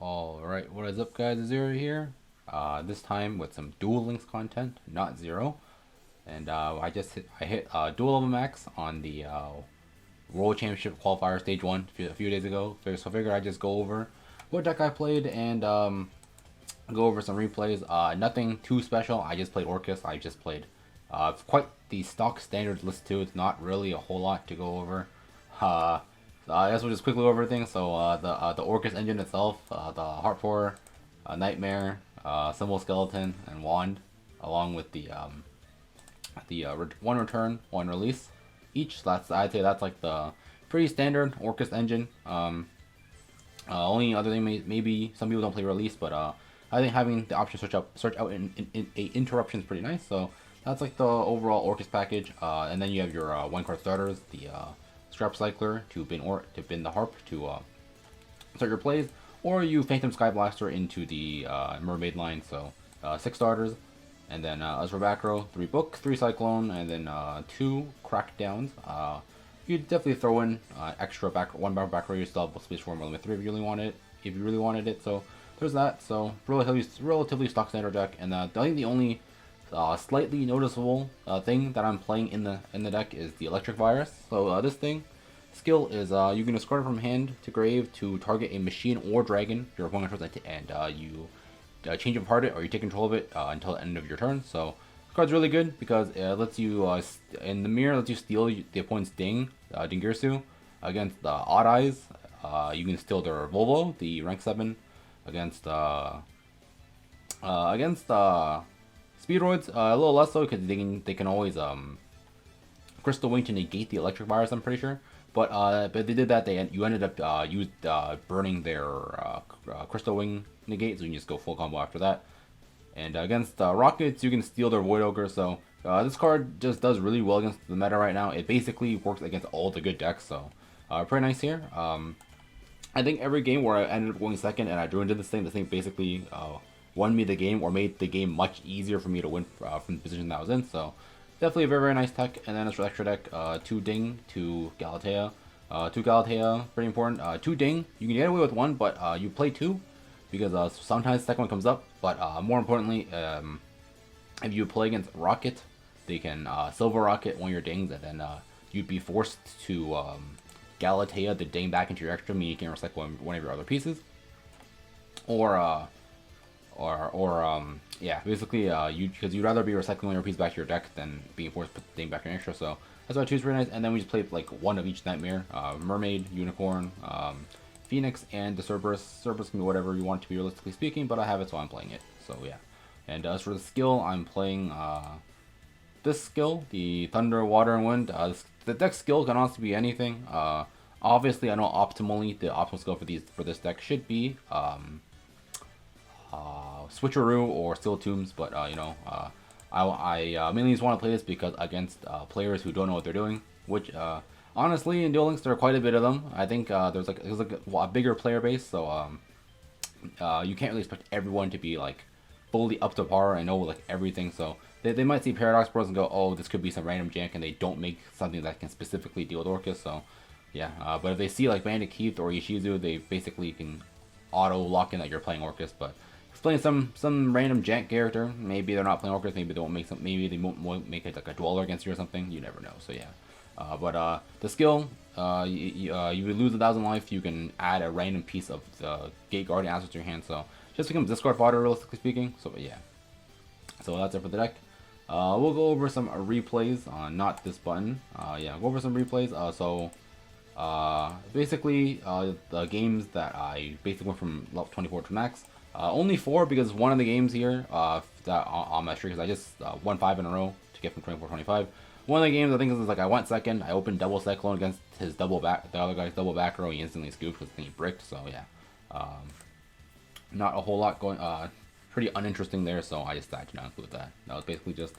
Alright, what is up guys, Zero here. This time with some Duel Links content, not Zero. And I hit Duel Level Max on the World Championship Qualifier Stage 1 a few days ago. So I figured I'd just go over what deck I played and go over some replays. Nothing too special, I just played Orcust. I just played quite the stock standard list too. It's not really a whole lot to go over. Uh, I guess we'll just quickly go over things. So the Orcust engine itself, the Heart Pour, Nightmare, Symbol Skeleton, and Wand, along with the one return, one release each. So I'd say that's like the pretty standard Orcust engine. Only other thing maybe some people don't play release, but I think having the option to search out in interruption is pretty nice. So that's like the overall Orcust package. And then you have your one card starters, the Scrap Cycler to bin the Harp to start your plays, or you Phantom Sky Blaster into the Mermaid line. So 6 starters, and then as for back row, 3 Book, 3 Cyclone, and then 2 Crackdowns. You definitely throw in extra one back row. You still have space for one limit 3 if you really wanted it. So there's that. So relatively stock standard deck, and I think the only slightly noticeable thing that I'm playing in the deck is the Electric Virus. So this skill is you can discard it from hand to grave to target a machine or dragon your opponent controls, and you change apart it or you take control of it until the end of your turn. So this card's really good because it lets you in the mirror lets you steal the opponent's Dingirsu against the Odd Eyes. You can steal their Volvo, the rank 7, against Speedroids, a little less so because they can always Crystal Wing to negate the Electric Virus. I'm pretty sure, but they did that. You ended up burning their Crystal Wing negate, so you can just go full combo after that. And against Rockets, you can steal their Void Ogre. So this card just does really well against the meta right now. It basically works against all the good decks. So pretty nice here. I think every game where I ended up going second and I drew into this thing basically won me the game or made the game much easier for me to win from the position that I was in. So definitely a very nice tech. And then as for extra deck, 2 Ding, 2 Galatea. 2 Galatea, pretty important. 2 Ding, you can get away with 1, but you play 2 because sometimes the second one comes up. But more importantly, if you play against Rocket, they can Silver Rocket one of your Dings, and then you'd be forced to Galatea the Ding back into your extra, meaning you can recycle one of your other pieces. Yeah, basically, because you'd rather be recycling one of your pieces back to your deck than being forced to put the thing back in your extra. So that's why I choose pretty nice. And then we just played like one of each Nightmare, Mermaid, Unicorn, Phoenix, and the Cerberus. Cerberus can be whatever you want it to be, realistically speaking, but I have it, so I'm playing it. So yeah. And as for the skill, I'm playing this skill, the Thunder, Water, and Wind. The deck skill can honestly be anything. Obviously, I know optimally the optimal skill for this deck should be Switcheroo or Steel Tombs, but I mainly just want to play this because against players who don't know what they're doing, which honestly in Duel Links there are quite a bit of them. I think there's a bigger player base, so you can't really expect everyone to be like fully up to par and know like everything. So they might see Paradox Bros and go, oh, this could be some random jank, and they don't make something that can specifically deal with Orcust. So yeah, but if they see like Bandit Keith or Ishizu, they basically can auto lock in that you're playing Orcust. But if you're playing some random jank character, maybe they're not playing Orcust, maybe they won't make it like a dweller against you or something. You never know. So yeah. But the skill, you would lose 1,000 life. You can add a random piece of the Gate Guardian Asset to your hand, so just becomes discard fodder, realistically speaking. So yeah, so that's it for the deck. We'll go over some replays on not this button. Yeah, go over some replays. Basically, the games that I basically went from level 24 to max. Only 4 because one of the games here that on my streak, because I just won 5 in a row to get from 24 to 25. One of the games I think is like I went second. I opened double Cyclone against the other guy's double back row. He instantly scooped because he bricked. So yeah, not a whole lot going. Pretty uninteresting there. So I just decided to not include that. That was basically just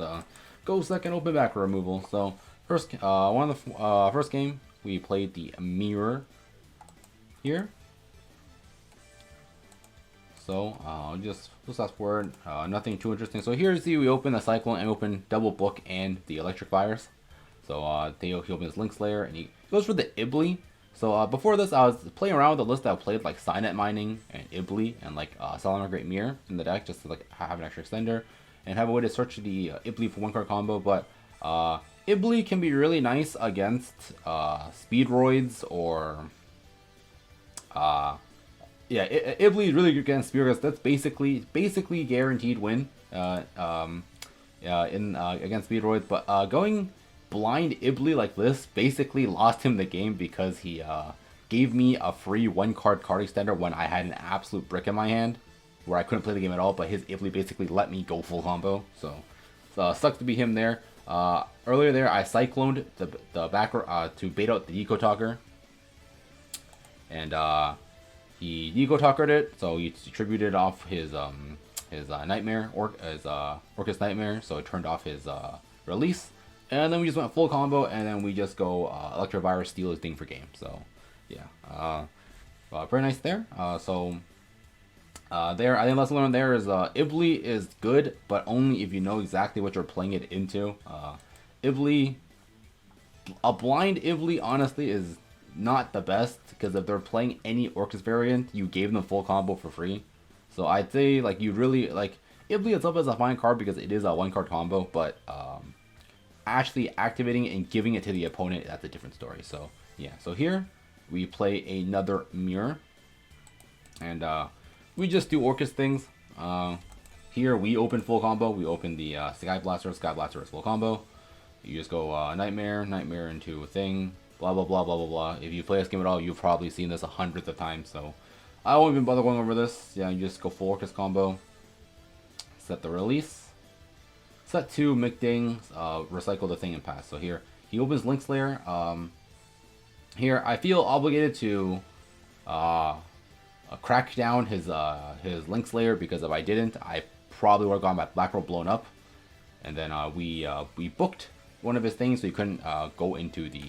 go second, open back row removal. So first, one of the first game we played the mirror here. So just fast forward, nothing too interesting. So here you see we open the Cyclone and open double Book and the Electric Virus. So he opens Link Slayer and he goes for the Ibly. So before this, I was playing around with a list that played like Signet Mining and Ibli and like Solomon Great Mirror in the deck, just to like have an extra extender and have a way to search the Ibli for one card combo. But Ibli can be really nice against Speedroids or yeah, Ibli is really good against Speedroids. That's basically guaranteed win against Speedroids. But going blind Ibli like this basically lost him the game because he gave me a free one card extender when I had an absolute brick in my hand where I couldn't play the game at all, but his Ibli basically let me go full combo. So sucks to be him there. Earlier there, I cycloned the back to bait out the Eco Talker, and he Eco Talkered it, so he tributed off his Nightmare his Orcust Nightmare, so it turned off his release, and then we just went full combo, and then we just go Electrovirus, steal his thing for game. So yeah, very nice there. There, I think lesson learned there is Ibli is good, but only if you know exactly what you're playing it into. Ibli, a blind Ibli, honestly, is not the best, because if they're playing any Orcust variant, you gave them full combo for free. So I'd say like you really like Ibli itself as a fine card because it is a one card combo, but actually activating it and giving it to the opponent, that's a different story. So yeah, so here we play another mirror, and we just do Orcust things. Here we open full combo. We open the Sky Blaster is full combo. You just go Nightmare into a thing, blah blah blah blah blah blah. If you play this game at all, you've probably seen this hundreds of times, so I won't even bother going over this. Yeah, you just go full Orcust combo. Set the release. Set 2, Micding, recycle the thing and pass. So here, he opens Link Slayer. Here, I feel obligated to crack down his Link Slayer, because if I didn't, I probably would have gotten my Black Robe blown up. And then we booked one of his things, so he couldn't go into the...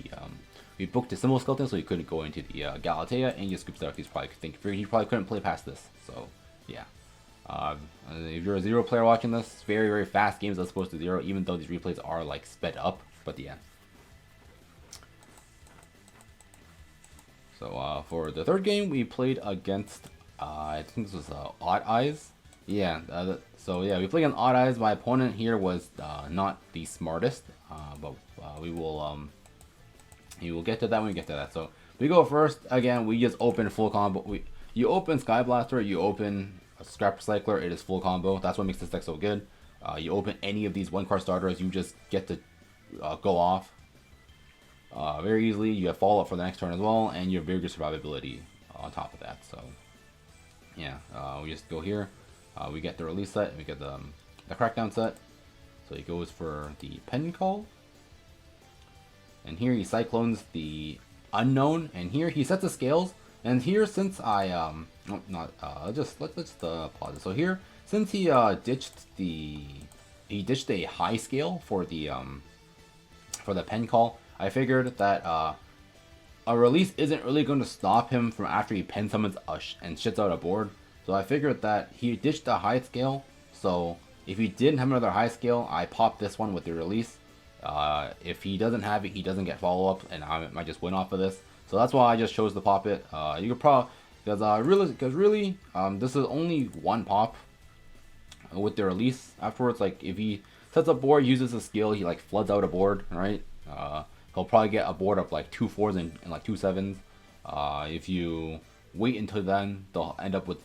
we booked a Symbol Skeleton, so he couldn't go into the Galatea, and he just scoops it up. He probably couldn't play past this. So, yeah. If you're a Zero player watching this, very, very fast games as opposed to Zero, even though these replays are, like, sped up. But, yeah. So, for the third game, we played against, I think this was Odd Eyes. Yeah, so yeah, we played against Odd Eyes. My opponent here was not the smartest, but we will get to that when we get to that. So, we go first. Again, we just open full combo. You open Sky Blaster, you open a Scrap Recycler, it is full combo. That's what makes this deck so good. You open any of these one-card starters, you just get to go off very easily. You have follow-up for the next turn as well, and you have very good survivability on top of that. So, yeah, we just go here. We get the release set, and we get the Crackdown set. So he goes for the Pen Call. And here he Cyclones the Unknown, and here he sets the scales. And here, since I let's pause it. So here, since he ditched a high scale for the Pen Call, I figured that a release isn't really going to stop him from after he pen summons and shits out a board. So I figured that he ditched the high scale. So if he didn't have another high scale, I pop this one with the release. If he doesn't have it, he doesn't get follow up, and I might just win off of this. So that's why I just chose to pop it. You could probably because really this is only one pop with the release. Afterwards, like if he sets up board, uses a skill, he like floods out a board, right? He'll probably get a board of like 2 4s and like 2 7s. If you wait until then, they'll end up with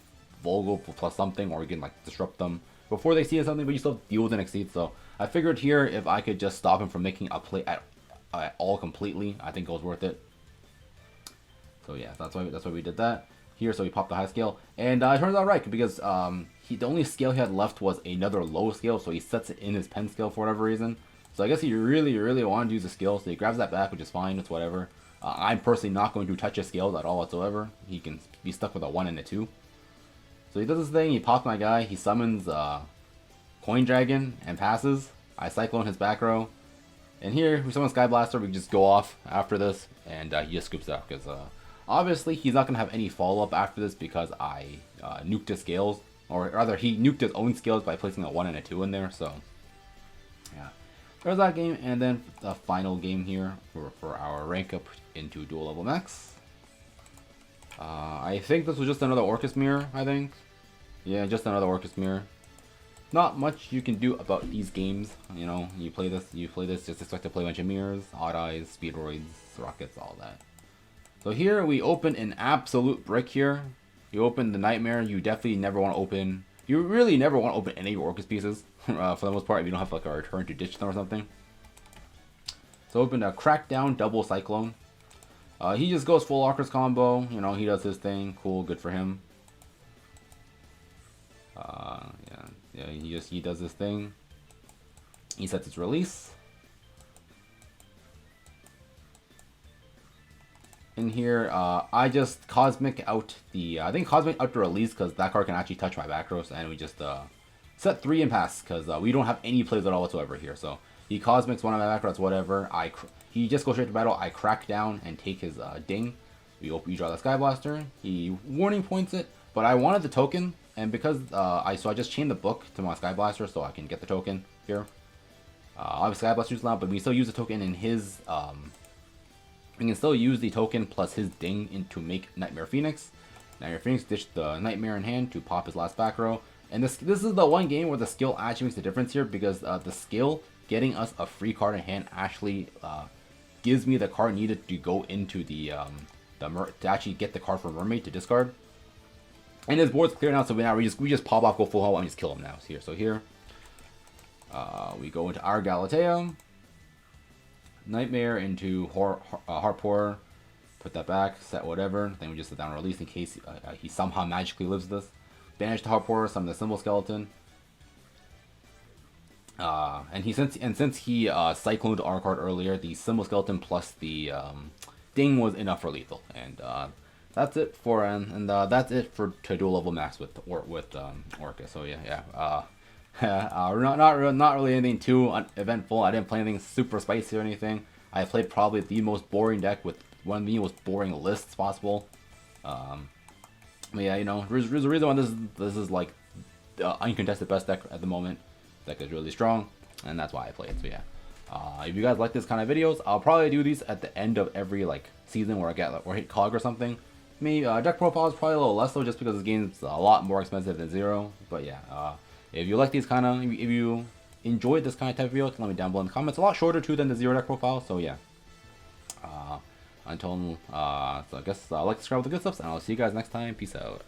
Volgo plus something, or you can like disrupt them before they see something, but you still deal with an Exceed. So I figured here, if I could just stop him from making a play at all completely, I think it was worth it. So yeah, that's why we did that here. So we popped the high scale, and it turns out right, because the only scale he had left was another low scale, so he sets it in his pen scale for whatever reason. So I guess he really wanted to use a skill, so he grabs that back, which is fine. It's whatever. I'm personally not going to touch his scales at all whatsoever. He can be stuck with a 1 and a 2. So he does this thing. He pops my guy. He summons Coin Dragon and passes. I Cyclone his back row. And here, we summon Sky Blaster. We just go off after this, and he just scoops it up, because obviously he's not going to have any follow-up after this, because I nuked his scales. Or rather, he nuked his own scales by placing a 1 and a 2 in there, so yeah. There's that game, and then the final game here for our rank up into Duel Level Max. I think this was just another Orcust mirror, I think. Yeah, just another Orcust mirror. Not much you can do about these games. You know, you play this, just expect to play a bunch of mirrors, odd eyes, speedroids, rockets, all that. So here we open an absolute brick here. You open the Nightmare, you definitely never want to open... You really never want to open any of your Orcust pieces, for the most part, if you don't have like a return to ditch them or something. So open a Crackdown Double Cyclone. He just goes full Orcust combo, you know, he does his thing, cool, good for him. Yeah, he does his thing. He sets its release. In here, I just Cosmic out the, I think Cosmic out the release because that card can actually touch my back rows, and we just set 3 and pass because we don't have any plays at all whatsoever here. So he Cosmics one of my back rows, whatever. He just goes straight to battle. I crack down and take his ding. We draw the Sky Blaster. He warning points it, but I wanted the token, and because I just chained the book to my Sky Blaster so I can get the token here. Obviously Sky Blaster's loud, but we still use the token in his. We can still use the token plus his ding to make Nightmare Phoenix. Nightmare Phoenix ditch the Nightmare in hand to pop his last back row. And this is the one game where the skill actually makes the difference here, because the skill getting us a free card in hand actually gives me the card needed to go into the to actually get the card from Mermaid to discard. And his board's clear now, so now we just pop off, go full hull, and just kill him now. So here we go into our Galatea. Nightmare into Heart Pourer, put that back, set whatever, then we just set down release in case he somehow magically lives this. Banish the Heart Pourer, summon the Symbol Skeleton. Since he cycloned our card earlier, the Symbol Skeleton plus the ding was enough for lethal, and that's it for that's it for to dual level max with Orcust. So yeah. Not really anything too eventful. I didn't play anything super spicy or anything. I played probably the most boring deck with one of the most boring lists possible. But yeah, you know, there's a reason why this is like the uncontested best deck at the moment. Deck is really strong, and that's why I play it. So yeah, if you guys like this kind of videos, I'll probably do these at the end of every like season where I get or hit Cog or something. Maybe deck profile is probably a little less though, just because this game's a lot more expensive than Zero. But yeah, if you like these kind of, if you enjoyed this kind of type of video, let me down below in the comments. A lot shorter too than the Zero deck profile, so yeah. So I guess like, subscribe with the good stuff, and I'll see you guys next time. Peace out.